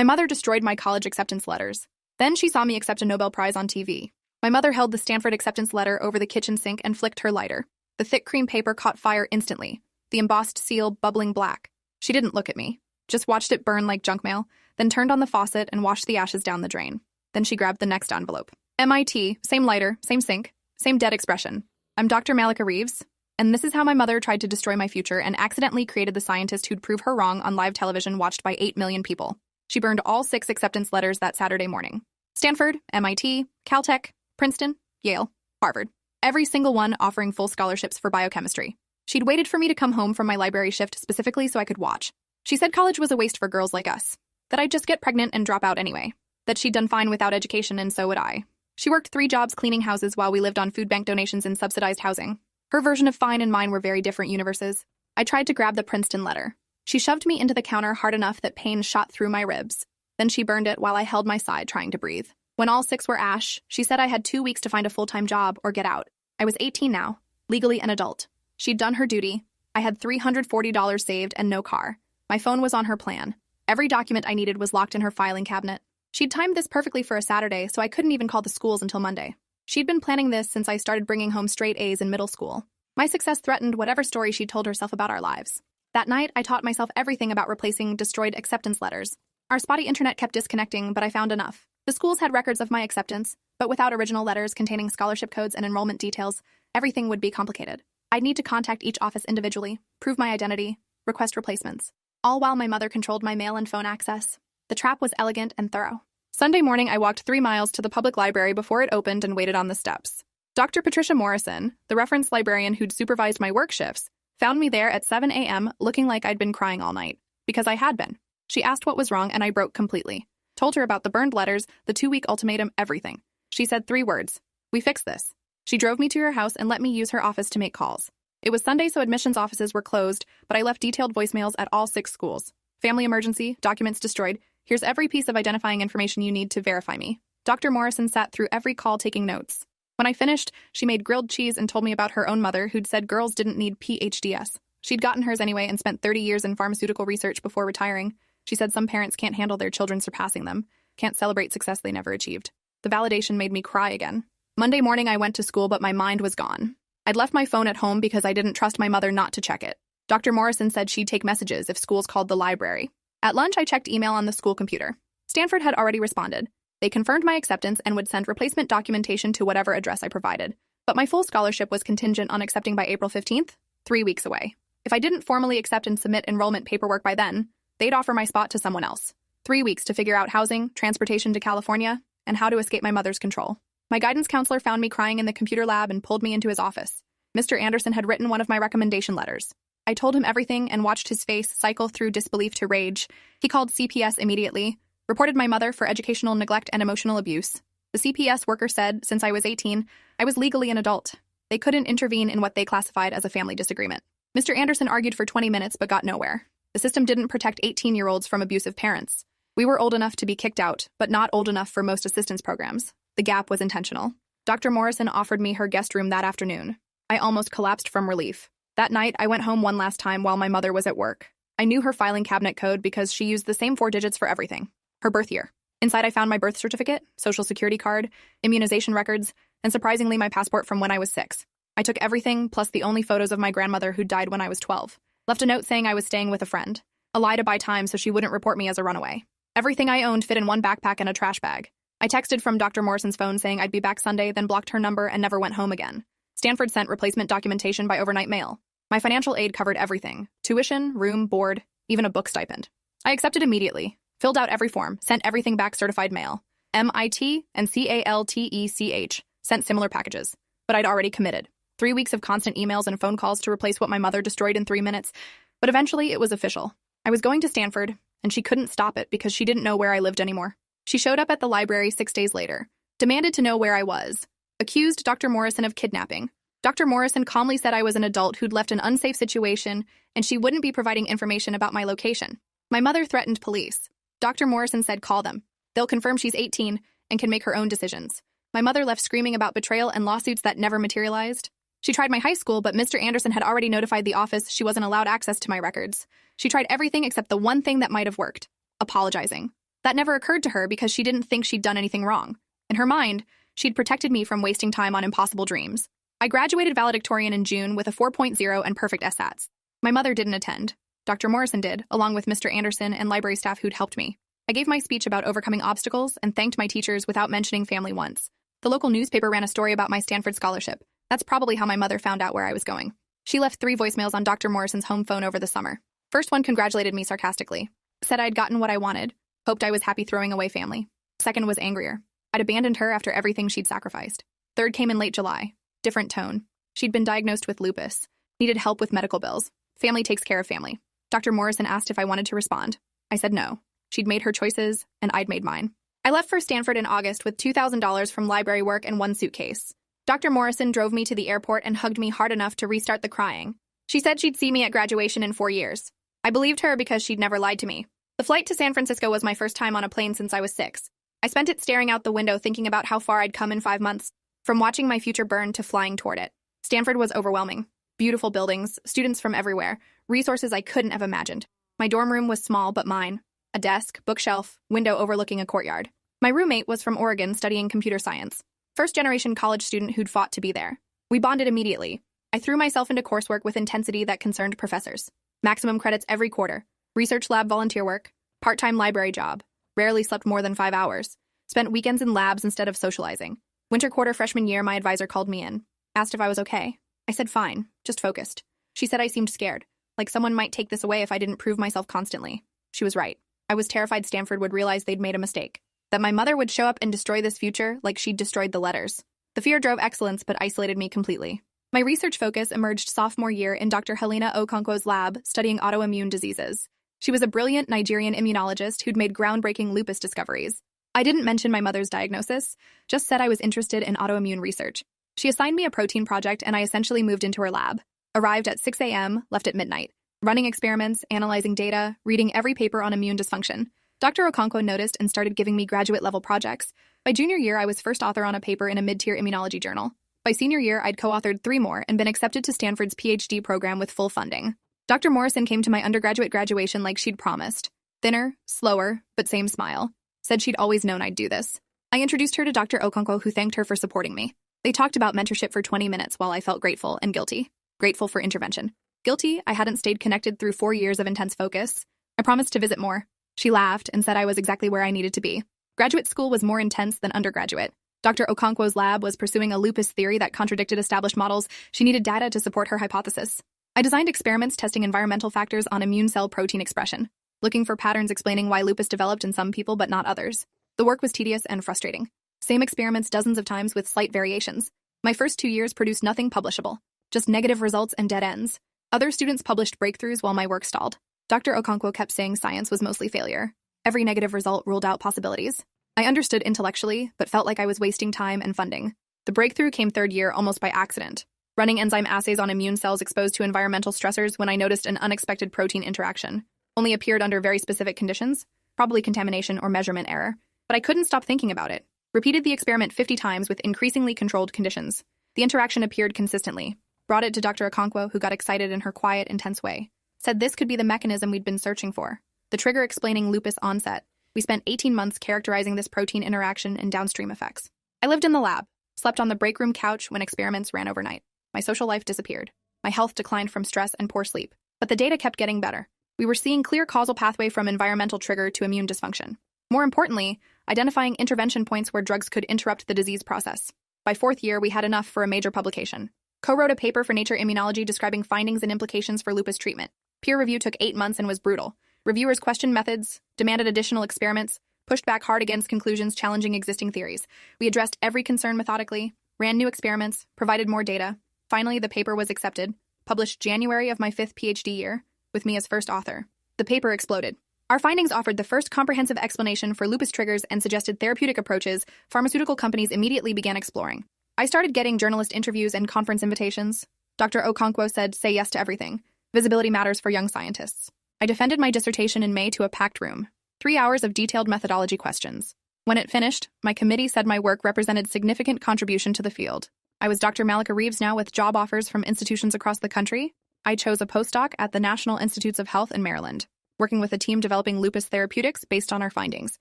My mother destroyed my college acceptance letters. Then she saw me accept a Nobel Prize on TV. My mother held the Stanford acceptance letter over the kitchen sink and flicked her lighter. The thick cream paper caught fire instantly, the embossed seal bubbling black. She didn't look at me, just watched it burn like junk mail, then turned on the faucet and washed the ashes down the drain. Then she grabbed the next envelope. MIT, same lighter, same sink, same dead expression. I'm Dr. Malika Reeves, and this is how my mother tried to destroy my future and accidentally created the scientist who'd prove her wrong on live television watched by 8 million people. She burned all 6 acceptance letters that Saturday morning. Stanford, MIT, Caltech, Princeton, Yale, Harvard. Every single one offering full scholarships for biochemistry. She'd waited for me to come home from my library shift specifically so I could watch. She said college was a waste for girls like us, that I'd just get pregnant and drop out anyway, that she'd done fine without education and so would I. She worked 3 jobs cleaning houses while we lived on food bank donations and subsidized housing. Her version of fine and mine were very different universes. I tried to grab the Princeton letter. She shoved me into the counter hard enough that pain shot through my ribs. Then she burned it while I held my side trying to breathe. When all 6 were ash, she said I had 2 weeks to find a full-time job or get out. I was 18 now, legally an adult. She'd done her duty. I had $340 saved and no car. My phone was on her plan. Every document I needed was locked in her filing cabinet. She'd timed this perfectly for a Saturday, so I couldn't even call the schools until Monday. She'd been planning this since I started bringing home straight A's in middle school. My success threatened whatever story she told herself about our lives. That night, I taught myself everything about replacing destroyed acceptance letters. Our spotty internet kept disconnecting, but I found enough. The schools had records of my acceptance, but without original letters containing scholarship codes and enrollment details, everything would be complicated. I'd need to contact each office individually, prove my identity, request replacements, all while my mother controlled my mail and phone access. The trap was elegant and thorough. Sunday morning, I walked 3 miles to the public library before it opened and waited on the steps. Dr. Patricia Morrison, the reference librarian who'd supervised my work shifts, found me there at 7 a.m. looking like I'd been crying all night. Because I had been. She asked what was wrong and I broke completely. Told her about the burned letters, the 2-week ultimatum, everything. She said 3 words. We fixed this. She drove me to her house and let me use her office to make calls. It was Sunday, so admissions offices were closed, but I left detailed voicemails at all 6 schools. Family emergency, documents destroyed. Here's every piece of identifying information you need to verify me. Dr. Morrison sat through every call taking notes. When I finished, she made grilled cheese and told me about her own mother who'd said girls didn't need PhDs. She'd gotten hers anyway and spent 30 years in pharmaceutical research before retiring. She said some parents can't handle their children surpassing them, can't celebrate success they never achieved. The validation made me cry again. Monday morning I went to school, but my mind was gone. I'd left my phone at home because I didn't trust my mother not to check it. Dr. Morrison said she'd take messages if schools called the library. At lunch, I checked email on the school computer. Stanford had already responded. They confirmed my acceptance and would send replacement documentation to whatever address I provided. But my full scholarship was contingent on accepting by April 15th, 3 weeks away. If I didn't formally accept and submit enrollment paperwork by then, they'd offer my spot to someone else. 3 weeks to figure out housing, transportation to California, and how to escape my mother's control. My guidance counselor found me crying in the computer lab and pulled me into his office. Mr. Anderson had written one of my recommendation letters. I told him everything and watched his face cycle through disbelief to rage. He called CPS immediately, reported my mother for educational neglect and emotional abuse. The CPS worker said, since I was 18, I was legally an adult. They couldn't intervene in what they classified as a family disagreement. Mr. Anderson argued for 20 minutes but got nowhere. The system didn't protect 18-year-olds from abusive parents. We were old enough to be kicked out, but not old enough for most assistance programs. The gap was intentional. Dr. Morrison offered me her guest room that afternoon. I almost collapsed from relief. That night, I went home one last time while my mother was at work. I knew her filing cabinet code because she used the same 4 digits for everything. Her birth year. Inside, I found my birth certificate, social security card, immunization records, and surprisingly, my passport from when I was 6. I took everything, plus the only photos of my grandmother who died when I was 12. Left a note saying I was staying with a friend. A lie to buy time so she wouldn't report me as a runaway. Everything I owned fit in one backpack and a trash bag. I texted from Dr. Morrison's phone saying I'd be back Sunday, then blocked her number and never went home again. Stanford sent replacement documentation by overnight mail. My financial aid covered everything. Tuition, room, board, even a book stipend. I accepted immediately, filled out every form, sent everything back certified mail. MIT and CALTECH sent similar packages. But I'd already committed. 3 weeks of constant emails and phone calls to replace what my mother destroyed in 3 minutes. But eventually it was official. I was going to Stanford, and she couldn't stop it because she didn't know where I lived anymore. She showed up at the library 6 days later, demanded to know where I was, accused Dr. Morrison of kidnapping. Dr. Morrison calmly said I was an adult who'd left an unsafe situation and she wouldn't be providing information about my location. My mother threatened police. Dr. Morrison said call them. They'll confirm she's 18 and can make her own decisions. My mother left screaming about betrayal and lawsuits that never materialized. She tried my high school, but Mr. Anderson had already notified the office she wasn't allowed access to my records. She tried everything except the one thing that might have worked: apologizing. That never occurred to her because she didn't think she'd done anything wrong. In her mind, she'd protected me from wasting time on impossible dreams. I graduated valedictorian in June with a 4.0 and perfect SATs. My mother didn't attend. Dr. Morrison did, along with Mr. Anderson and library staff who'd helped me. I gave my speech about overcoming obstacles and thanked my teachers without mentioning family once. The local newspaper ran a story about my Stanford scholarship. That's probably how my mother found out where I was going. She left 3 voicemails on Dr. Morrison's home phone over the summer. First one congratulated me sarcastically. Said I'd gotten what I wanted. Hoped I was happy throwing away family. Second was angrier. I'd abandoned her after everything she'd sacrificed. Third came in late July. Different tone. She'd been diagnosed with lupus. Needed help with medical bills. Family takes care of family. Dr. Morrison asked if I wanted to respond. I said no. She'd made her choices, and I'd made mine. I left for Stanford in August with $2,000 from library work and 1 suitcase. Dr. Morrison drove me to the airport and hugged me hard enough to restart the crying. She said she'd see me at graduation in 4 years. I believed her because she'd never lied to me. The flight to San Francisco was my first time on a plane since I was 6. I spent it staring out the window thinking about how far I'd come in 5 months, from watching my future burn to flying toward it. Stanford was overwhelming. Beautiful buildings, students from everywhere, resources I couldn't have imagined. My dorm room was small but mine. A desk, bookshelf, window overlooking a courtyard. My roommate was from Oregon studying computer science. First-generation college student who'd fought to be there. We bonded immediately. I threw myself into coursework with intensity that concerned professors. Maximum credits every quarter. Research lab volunteer work. Part-time library job. Rarely slept more than 5 hours. Spent weekends in labs instead of socializing. Winter quarter freshman year, my advisor called me in. Asked if I was okay. I said fine, just focused. She said I seemed scared, like someone might take this away if I didn't prove myself constantly. She was right. I was terrified Stanford would realize they'd made a mistake. That my mother would show up and destroy this future like she'd destroyed the letters. The fear drove excellence but isolated me completely. My research focus emerged sophomore year in Dr. Helena Okonkwo's lab studying autoimmune diseases. She was a brilliant Nigerian immunologist who'd made groundbreaking lupus discoveries. I didn't mention my mother's diagnosis, just said I was interested in autoimmune research. She assigned me a protein project and I essentially moved into her lab. Arrived at 6 a.m., left at midnight. Running experiments, analyzing data, reading every paper on immune dysfunction. Dr. Okonkwo noticed and started giving me graduate-level projects. By junior year, I was first author on a paper in a mid-tier immunology journal. By senior year, I'd co-authored 3 more and been accepted to Stanford's PhD program with full funding. Dr. Morrison came to my undergraduate graduation like she'd promised. Thinner, slower, but same smile. Said she'd always known I'd do this. I introduced her to Dr. Okonkwo, who thanked her for supporting me. They talked about mentorship for 20 minutes while I felt grateful and guilty. Grateful for intervention. Guilty, I hadn't stayed connected through 4 years of intense focus. I promised to visit more. She laughed and said I was exactly where I needed to be. Graduate school was more intense than undergraduate. Dr. Okonkwo's lab was pursuing a lupus theory that contradicted established models. She needed data to support her hypothesis. I designed experiments testing environmental factors on immune cell protein expression, looking for patterns explaining why lupus developed in some people but not others. The work was tedious and frustrating. Same experiments dozens of times with slight variations. My first 2 years produced nothing publishable, just negative results and dead ends. Other students published breakthroughs while my work stalled. Dr. Okonkwo kept saying science was mostly failure. Every negative result ruled out possibilities. I understood intellectually, but felt like I was wasting time and funding. The breakthrough came 3rd year almost by accident. Running enzyme assays on immune cells exposed to environmental stressors when I noticed an unexpected protein interaction. Only appeared under very specific conditions, probably contamination or measurement error. But I couldn't stop thinking about it. Repeated the experiment 50 times with increasingly controlled conditions. The interaction appeared consistently. Brought it to Dr. Okonkwo, who got excited in her quiet, intense way. Said this could be the mechanism we'd been searching for. The trigger explaining lupus onset. We spent 18 months characterizing this protein interaction and downstream effects. I lived in the lab, slept on the break room couch when experiments ran overnight. My social life disappeared. My health declined from stress and poor sleep. But the data kept getting better. We were seeing clear causal pathway from environmental trigger to immune dysfunction. More importantly, identifying intervention points where drugs could interrupt the disease process. By 4th year, we had enough for a major publication. Co-wrote a paper for Nature Immunology describing findings and implications for lupus treatment. Peer review took 8 months and was brutal. Reviewers questioned methods, demanded additional experiments, pushed back hard against conclusions challenging existing theories. We addressed every concern methodically, ran new experiments, provided more data. Finally, the paper was accepted, published January of my 5th PhD year, with me as first author. The paper exploded. Our findings offered the first comprehensive explanation for lupus triggers and suggested therapeutic approaches pharmaceutical companies immediately began exploring. I started getting journalist interviews and conference invitations. Dr. Okonkwo said, say yes to everything. Visibility matters for young scientists. I defended my dissertation in May to a packed room. 3 hours of detailed methodology questions. When it finished, my committee said my work represented significant contribution to the field. I was Dr. Malika Reeves now with job offers from institutions across the country. I chose a postdoc at the National Institutes of Health in Maryland, working with a team developing lupus therapeutics based on our findings.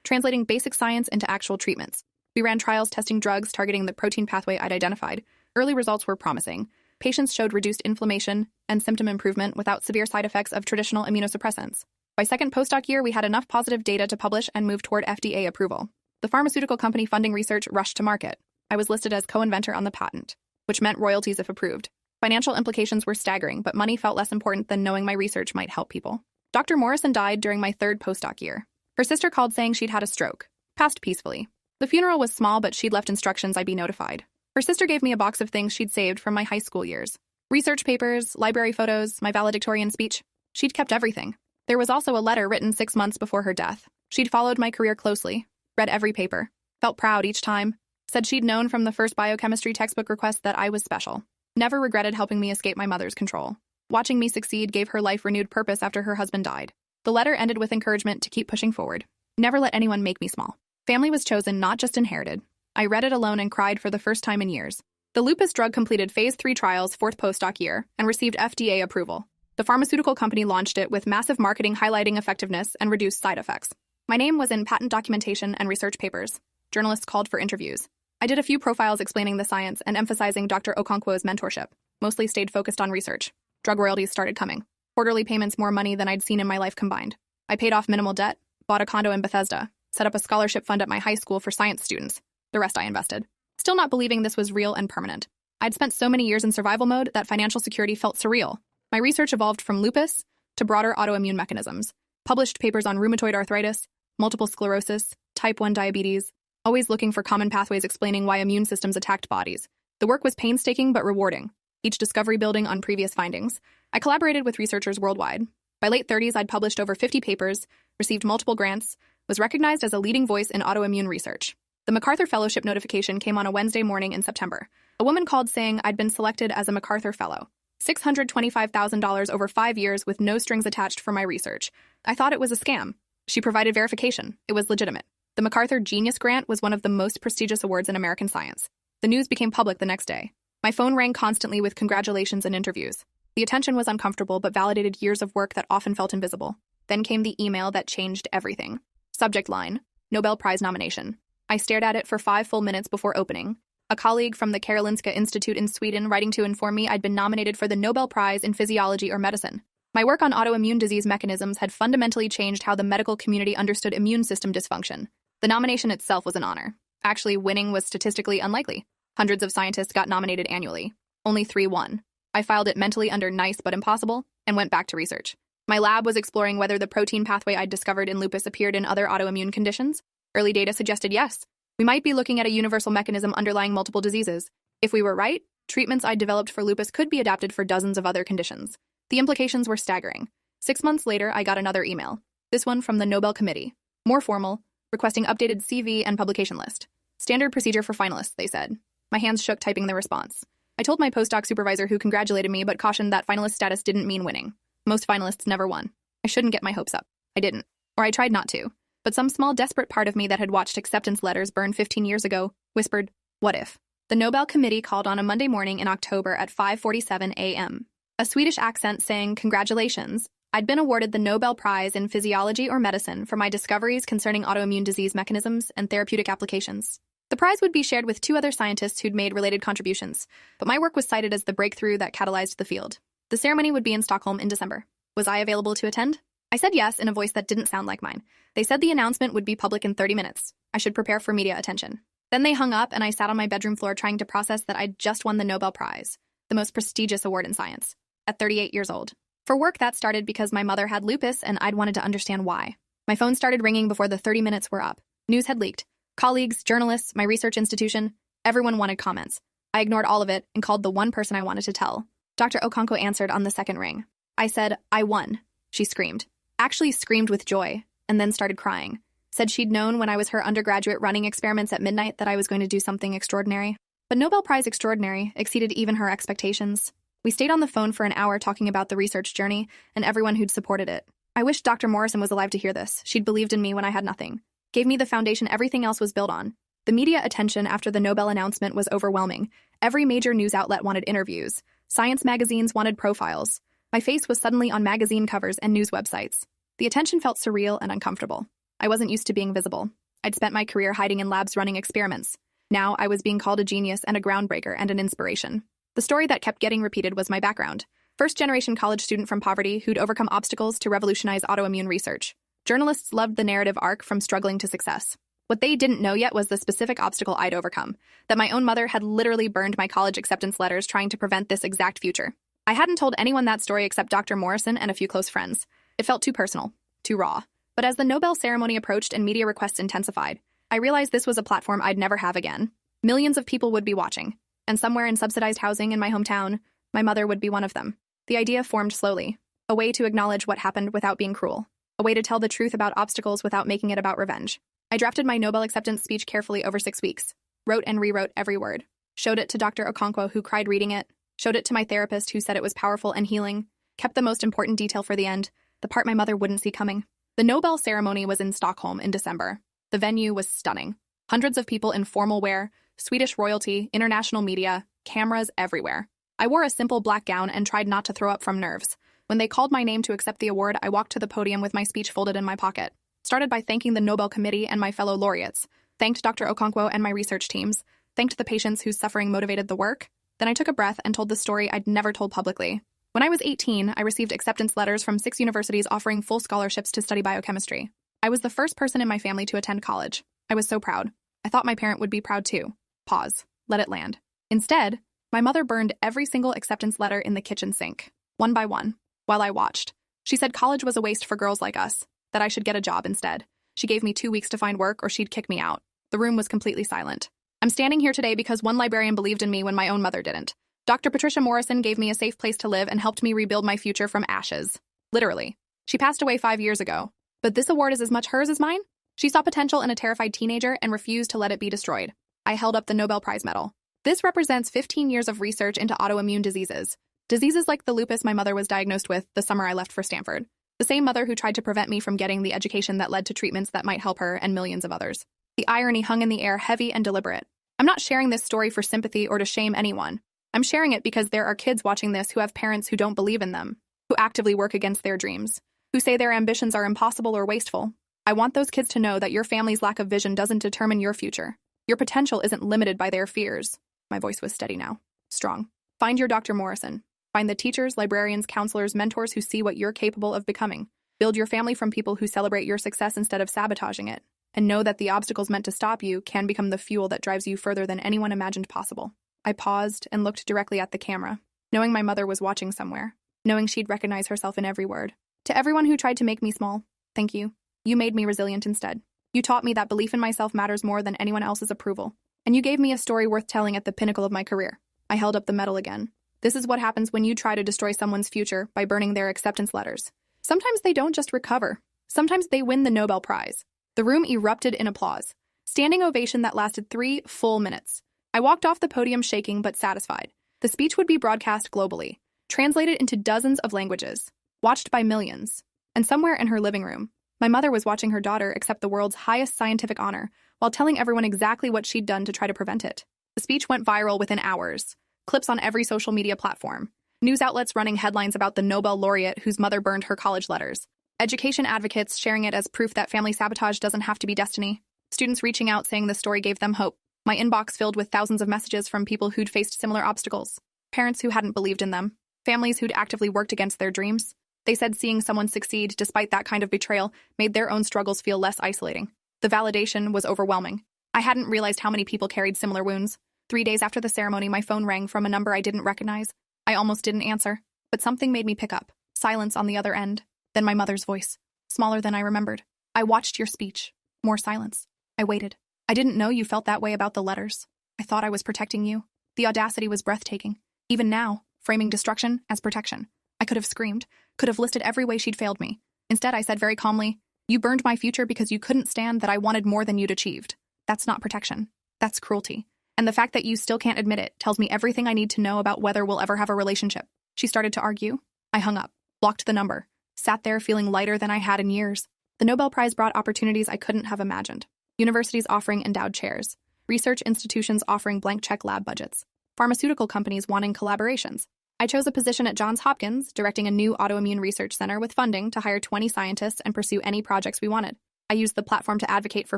translating basic science into actual treatments. We ran trials testing drugs targeting the protein pathway I'd identified. Early results were promising. Patients showed reduced inflammation and symptom improvement without severe side effects of traditional immunosuppressants. By second postdoc year, we had enough positive data to publish and move toward FDA approval. The pharmaceutical company funding research rushed to market. I was listed as co-inventor on the patent, which meant royalties if approved. Financial implications were staggering, but money felt less important than knowing my research might help people. Dr. Morrison died during my third postdoc year. Her sister called saying she'd had a stroke. Passed peacefully. The funeral was small, but she'd left instructions I'd be notified. Her sister gave me a box of things she'd saved from my high school years. Research papers, library photos, my valedictorian speech. She'd kept everything. There was also a letter written 6 months before her death. She'd followed my career closely, read every paper, felt proud each time, said she'd known from the first biochemistry textbook request that I was special. Never regretted helping me escape my mother's control. Watching me succeed gave her life renewed purpose after her husband died. The letter ended with encouragement to keep pushing forward. Never let anyone make me small. Family was chosen, not just inherited. I read it alone and cried for the first time in years. The lupus drug completed phase 3 trials 4th postdoc year and received FDA approval. The pharmaceutical company launched it with massive marketing highlighting effectiveness and reduced side effects. My name was in patent documentation and research papers. Journalists called for interviews. I did a few profiles explaining the science and emphasizing Dr. Okonkwo's mentorship. Mostly stayed focused on research. Drug royalties started coming. Quarterly payments, more money than I'd seen in my life combined. I paid off minimal debt, bought a condo in Bethesda, set up a scholarship fund at my high school for science students. The rest I invested. Still not believing this was real and permanent. I'd spent so many years in survival mode that financial security felt surreal. My research evolved from lupus to broader autoimmune mechanisms. Published papers on rheumatoid arthritis, multiple sclerosis, type 1 diabetes, always looking for common pathways explaining why immune systems attacked bodies. The work was painstaking but rewarding, each discovery building on previous findings. I collaborated with researchers worldwide. By late 30s, I'd published over 50 papers, received multiple grants, was recognized as a leading voice in autoimmune research. The MacArthur Fellowship notification came on a Wednesday morning in September. A woman called saying I'd been selected as a MacArthur Fellow. $625,000 over 5 years with no strings attached for my research. I thought it was a scam. She provided verification. It was legitimate. The MacArthur Genius Grant was one of the most prestigious awards in American science. The news became public the next day. My phone rang constantly with congratulations and interviews. The attention was uncomfortable but validated years of work that often felt invisible. Then came the email that changed everything. Subject line: Nobel Prize nomination. I stared at it for 5 full minutes before opening. A colleague from the Karolinska Institute in Sweden writing to inform me I'd been nominated for the Nobel Prize in Physiology or Medicine. My work on autoimmune disease mechanisms had fundamentally changed how the medical community understood immune system dysfunction. The nomination itself was an honor. Actually, winning was statistically unlikely. Hundreds of scientists got nominated annually. Only 3 won. I filed it mentally under nice but impossible and went back to research. My lab was exploring whether the protein pathway I'd discovered in lupus appeared in other autoimmune conditions. Early data suggested yes. We might be looking at a universal mechanism underlying multiple diseases. If we were right, treatments I'd developed for lupus could be adapted for dozens of other conditions. The implications were staggering. 6 months later, I got another email. This one from the Nobel Committee. More formal, requesting updated CV and publication list. Standard procedure for finalists, they said. My hands shook typing the response. I told my postdoc supervisor who congratulated me but cautioned that finalist status didn't mean winning. Most finalists never won. I shouldn't get my hopes up. I didn't. Or I tried not to. But some small desperate part of me that had watched acceptance letters burn 15 years ago whispered, what if? The Nobel Committee called on a Monday morning in October at 5:47 a.m. A Swedish accent saying, congratulations, I'd been awarded the Nobel Prize in Physiology or Medicine for my discoveries concerning autoimmune disease mechanisms and therapeutic applications. The prize would be shared with 2 other scientists who'd made related contributions, but my work was cited as the breakthrough that catalyzed the field. The ceremony would be in Stockholm in December. Was I available to attend? I said yes in a voice that didn't sound like mine. They said the announcement would be public in 30 minutes. I should prepare for media attention. Then they hung up and I sat on my bedroom floor trying to process that I'd just won the Nobel Prize, the most prestigious award in science, at 38 years old. For work, that started because my mother had lupus and I'd wanted to understand why. My phone started ringing before the 30 minutes were up. News had leaked. Colleagues, journalists, my research institution, everyone wanted comments. I ignored all of it and called the one person I wanted to tell. Dr. Okonkwo answered on the second ring. I said, I won. She screamed. Actually screamed with joy, and then started crying. Said she'd known when I was her undergraduate running experiments at midnight that I was going to do something extraordinary. But Nobel Prize extraordinary exceeded even her expectations. We stayed on the phone for an hour talking about the research journey and everyone who'd supported it. I wish Dr. Morrison was alive to hear this. She'd believed in me when I had nothing. Gave me the foundation everything else was built on. The media attention after the Nobel announcement was overwhelming. Every major news outlet wanted interviews. Science magazines wanted profiles. My face was suddenly on magazine covers and news websites. The attention felt surreal and uncomfortable. I wasn't used to being visible. I'd spent my career hiding in labs running experiments. Now I was being called a genius and a groundbreaker and an inspiration. The story that kept getting repeated was my background. First-generation college student from poverty who'd overcome obstacles to revolutionize autoimmune research. Journalists loved the narrative arc from struggling to success. What they didn't know yet was the specific obstacle I'd overcome, that my own mother had literally burned my college acceptance letters trying to prevent this exact future. I hadn't told anyone that story except Dr. Morrison and a few close friends. It felt too personal, too raw. But as the Nobel ceremony approached and media requests intensified, I realized this was a platform I'd never have again. Millions of people would be watching, and somewhere in subsidized housing in my hometown, my mother would be one of them. The idea formed slowly, a way to acknowledge what happened without being cruel, a way to tell the truth about obstacles without making it about revenge. I drafted my Nobel acceptance speech carefully over 6 weeks, wrote and rewrote every word, showed it to Dr. Okonkwo, who cried reading it, showed it to my therapist, who said it was powerful and healing, kept the most important detail for the end, the part my mother wouldn't see coming. The Nobel ceremony was in Stockholm in December. The venue was stunning. Hundreds of people in formal wear, Swedish royalty, international media, cameras everywhere. I wore a simple black gown and tried not to throw up from nerves. When they called my name to accept the award, I walked to the podium with my speech folded in my pocket. Started by thanking the Nobel Committee and my fellow laureates. Thanked Dr. Okonkwo and my research teams. Thanked the patients whose suffering motivated the work. Then I took a breath and told the story I'd never told publicly. When I was 18, I received acceptance letters from 6 universities offering full scholarships to study biochemistry. I was the first person in my family to attend college. I was so proud. I thought my parent would be proud too. Pause. Let it land. Instead, my mother burned every single acceptance letter in the kitchen sink, one by one, while I watched. She said college was a waste for girls like us, that I should get a job instead. She gave me 2 weeks to find work or she'd kick me out. The room was completely silent. I'm standing here today because one librarian believed in me when my own mother didn't. Dr. Patricia Morrison gave me a safe place to live and helped me rebuild my future from ashes. Literally. She passed away 5 years ago. But this award is as much hers as mine? She saw potential in a terrified teenager and refused to let it be destroyed. I held up the Nobel Prize medal. This represents 15 years of research into autoimmune diseases. Diseases like the lupus my mother was diagnosed with the summer I left for Stanford. The same mother who tried to prevent me from getting the education that led to treatments that might help her and millions of others. The irony hung in the air, heavy and deliberate. I'm not sharing this story for sympathy or to shame anyone. I'm sharing it because there are kids watching this who have parents who don't believe in them, who actively work against their dreams, who say their ambitions are impossible or wasteful. I want those kids to know that your family's lack of vision doesn't determine your future. Your potential isn't limited by their fears. My voice was steady now, strong. Find your Dr. Morrison. Find the teachers, librarians, counselors, mentors who see what you're capable of becoming. Build your family from people who celebrate your success instead of sabotaging it. And know that the obstacles meant to stop you can become the fuel that drives you further than anyone imagined possible. I paused and looked directly at the camera, knowing my mother was watching somewhere, knowing she'd recognize herself in every word. To everyone who tried to make me small, thank you. You made me resilient instead. You taught me that belief in myself matters more than anyone else's approval. And you gave me a story worth telling at the pinnacle of my career. I held up the medal again. This is what happens when you try to destroy someone's future by burning their acceptance letters. Sometimes they don't just recover. Sometimes they win the Nobel Prize. The room erupted in applause. Standing ovation that lasted 3 full minutes. I walked off the podium shaking but satisfied. The speech would be broadcast globally, translated into dozens of languages, watched by millions. And somewhere in her living room, my mother was watching her daughter accept the world's highest scientific honor while telling everyone exactly what she'd done to try to prevent it. The speech went viral within hours. Clips on every social media platform. News outlets running headlines about the Nobel laureate whose mother burned her college letters. Education advocates sharing it as proof that family sabotage doesn't have to be destiny. Students reaching out saying the story gave them hope. My inbox filled with thousands of messages from people who'd faced similar obstacles. Parents who hadn't believed in them. Families who'd actively worked against their dreams. They said seeing someone succeed despite that kind of betrayal made their own struggles feel less isolating. The validation was overwhelming. I hadn't realized how many people carried similar wounds. 3 days after the ceremony, my phone rang from a number I didn't recognize. I almost didn't answer, but something made me pick up. Silence on the other end. Then my mother's voice, smaller than I remembered. I watched your speech. More silence. I waited. I didn't know you felt that way about the letters. I thought I was protecting you. The audacity was breathtaking. Even now, framing destruction as protection. I could have screamed, could have listed every way she'd failed me. Instead, I said very calmly, you burned my future because you couldn't stand that I wanted more than you'd achieved. That's not protection. That's cruelty. And the fact that you still can't admit it tells me everything I need to know about whether we'll ever have a relationship. She started to argue. I hung up, blocked the number, sat there feeling lighter than I had in years. The Nobel Prize brought opportunities I couldn't have imagined. Universities offering endowed chairs, research institutions offering blank check lab budgets, pharmaceutical companies wanting collaborations. I chose a position at Johns Hopkins, directing a new autoimmune research center with funding to hire 20 scientists and pursue any projects we wanted. I used the platform to advocate for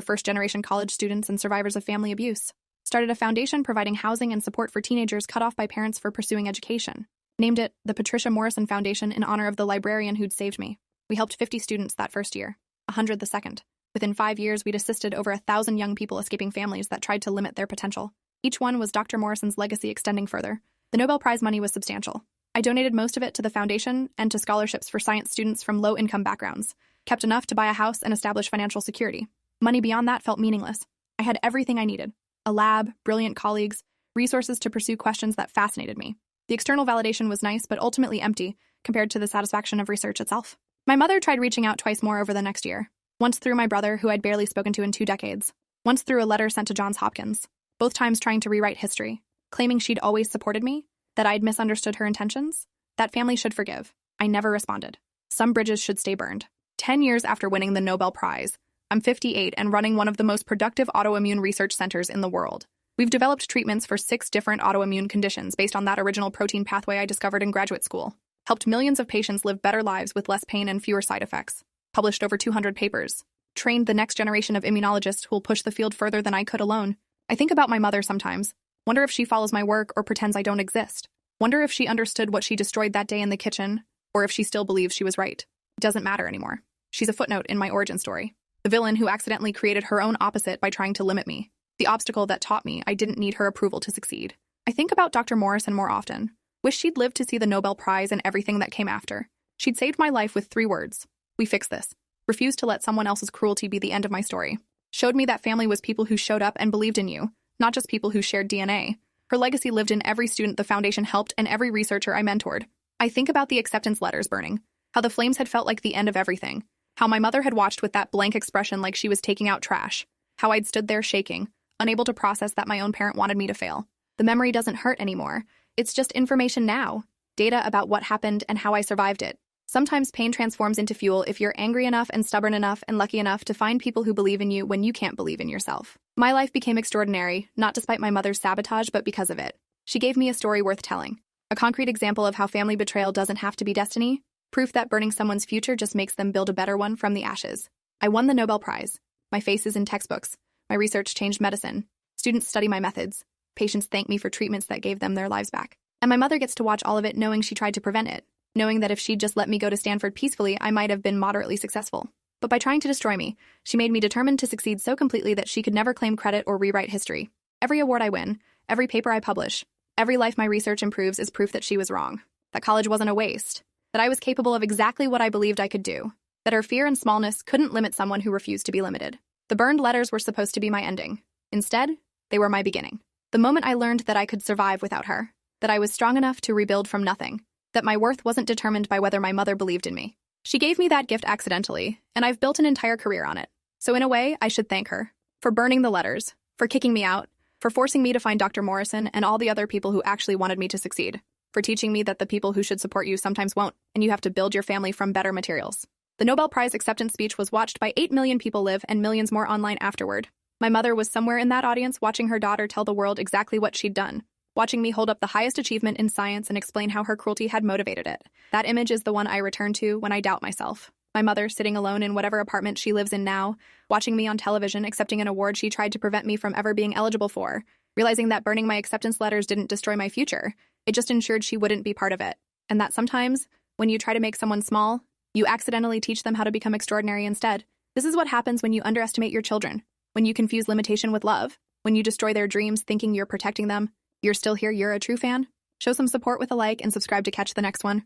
first-generation college students and survivors of family abuse. Started a foundation providing housing and support for teenagers cut off by parents for pursuing education. Named it the Patricia Morrison Foundation in honor of the librarian who'd saved me. We helped 50 students that first year, 100 the second. Within 5 years, we'd assisted over 1,000 young people escaping families that tried to limit their potential. Each one was Dr. Morrison's legacy extending further. The Nobel Prize money was substantial. I donated most of it to the foundation and to scholarships for science students from low-income backgrounds, kept enough to buy a house and establish financial security. Money beyond that felt meaningless. I had everything I needed: a lab, brilliant colleagues, resources to pursue questions that fascinated me. The external validation was nice, but ultimately empty compared to the satisfaction of research itself. My mother tried reaching out twice more over the next year. Once through my brother, who I'd barely spoken to in 2 decades. Once through a letter sent to Johns Hopkins. Both times trying to rewrite history, claiming she'd always supported me, that I'd misunderstood her intentions, that family should forgive. I never responded. Some bridges should stay burned. 10 years after winning the Nobel Prize, I'm 58 and running one of the most productive autoimmune research centers in the world. We've developed treatments for 6 different autoimmune conditions based on that original protein pathway I discovered in graduate school. Helped millions of patients live better lives with less pain and fewer side effects. Published over 200 papers. Trained the next generation of immunologists who'll push the field further than I could alone. I think about my mother sometimes. Wonder if she follows my work or pretends I don't exist. Wonder if she understood what she destroyed that day in the kitchen, or if she still believes she was right. It doesn't matter anymore. She's a footnote in my origin story. The villain who accidentally created her own opposite by trying to limit me. The obstacle that taught me I didn't need her approval to succeed. I think about Dr. Morrison more often. Wish she'd lived to see the Nobel Prize and everything that came after. She'd saved my life with 3 words. We fix this. Refused to let someone else's cruelty be the end of my story. Showed me that family was people who showed up and believed in you, not just people who shared DNA. Her legacy lived in every student the foundation helped and every researcher I mentored. I think about the acceptance letters burning, how the flames had felt like the end of everything, how my mother had watched with that blank expression like she was taking out trash, how I'd stood there shaking, unable to process that my own parent wanted me to fail. The memory doesn't hurt anymore. It's just information now, data about what happened and how I survived it. Sometimes pain transforms into fuel if you're angry enough and stubborn enough and lucky enough to find people who believe in you when you can't believe in yourself. My life became extraordinary, not despite my mother's sabotage, but because of it. She gave me a story worth telling. A concrete example of how family betrayal doesn't have to be destiny. Proof that burning someone's future just makes them build a better one from the ashes. I won the Nobel Prize. My face is in textbooks. My research changed medicine. Students study my methods. Patients thank me for treatments that gave them their lives back. And my mother gets to watch all of it knowing she tried to prevent it. Knowing that if she'd just let me go to Stanford peacefully, I might have been moderately successful. But by trying to destroy me, she made me determined to succeed so completely that she could never claim credit or rewrite history. Every award I win, every paper I publish, every life my research improves is proof that she was wrong. That college wasn't a waste. That I was capable of exactly what I believed I could do. That her fear and smallness couldn't limit someone who refused to be limited. The burned letters were supposed to be my ending. Instead, they were my beginning. The moment I learned that I could survive without her. That I was strong enough to rebuild from nothing. That my worth wasn't determined by whether my mother believed in me. She gave me that gift accidentally, and I've built an entire career on it. So in a way, I should thank her. For burning the letters, for kicking me out, for forcing me to find Dr. Morrison and all the other people who actually wanted me to succeed. For teaching me that the people who should support you sometimes won't, and you have to build your family from better materials. The Nobel Prize acceptance speech was watched by 8 million people live and millions more online afterward. My mother was somewhere in that audience watching her daughter tell the world exactly what she'd done. Watching me hold up the highest achievement in science and explain how her cruelty had motivated it. That image is the one I return to when I doubt myself. My mother sitting alone in whatever apartment she lives in now, watching me on television accepting an award she tried to prevent me from ever being eligible for, realizing that burning my acceptance letters didn't destroy my future. It just ensured she wouldn't be part of it. And that sometimes, when you try to make someone small, you accidentally teach them how to become extraordinary instead. This is what happens when you underestimate your children, when you confuse limitation with love, when you destroy their dreams thinking you're protecting them. You're still here, you're a true fan? Show some support with a like and subscribe to catch the next one.